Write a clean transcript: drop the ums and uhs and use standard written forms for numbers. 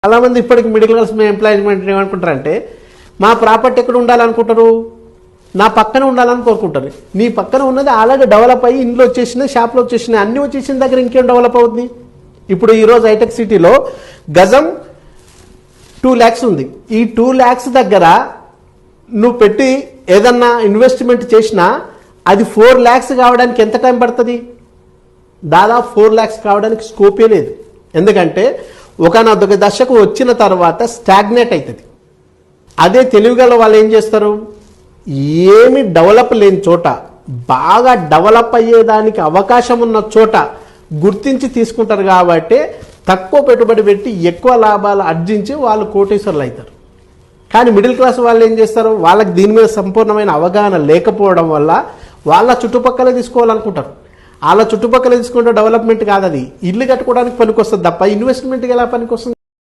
చాలామంది ఇప్పటికి middle class employment ఏమనుకుంటారంటే మా ప్రాపర్టీ ఎక్కడ ఉండాలనుకుంటారు, నా పక్కన ఉండాలని కోరుకుంటారు. నీ పక్కన ఉన్నది ఆల్రెడీ డెవలప్ అయ్యి ఇంట్లో వచ్చేసినాయి, షాప్లో వచ్చేసినాయి, అన్నీ వచ్చేసిన దగ్గర ఇంకేం డెవలప్ అవుతుంది. ఇప్పుడు ఈరోజు హైటెక్ సిటీలో గజం 2 lakhs ఉంది. ఈ 2 lakhs దగ్గర నువ్వు పెట్టి ఏదన్నా ఇన్వెస్ట్మెంట్ చేసినా అది 4 lakhs కావడానికి ఎంత టైం పడుతుంది? దాదాపు 4 lakhs కావడానికి స్కోపే లేదు. ఎందుకంటే ఒకనొక దశకు వచ్చిన తర్వాత స్టాగ్నేట్ అవుతుంది. అదే తెలివిగల వాళ్ళు ఏం చేస్తారు, ఏమి డెవలప్ లేని చోట, బాగా డెవలప్ అయ్యేదానికి అవకాశం ఉన్న చోట గుర్తించి తీసుకుంటారు. కాబట్టి తక్కువ పెట్టుబడి పెట్టి ఎక్కువ లాభాలు ఆర్జించి వాళ్ళు కోటీశ్వరులు అవుతారు. కానీ మిడిల్ క్లాస్ వాళ్ళు ఏం చేస్తారు, వాళ్ళకి దీని మీద సంపూర్ణమైన అవగాహన లేకపోవడం వల్ల వాళ్ళ చుట్టుపక్కల తీసుకోవాలనుకుంటారు. వాళ్ళ చుట్టుపక్కల తీసుకుంటే డెవలప్మెంట్ కాదు, అది ఇల్లు కట్టుకోవడానికి పనికొస్తుంది తప్ప ఇన్వెస్ట్మెంట్కి ఎలా పనికొస్తుంది?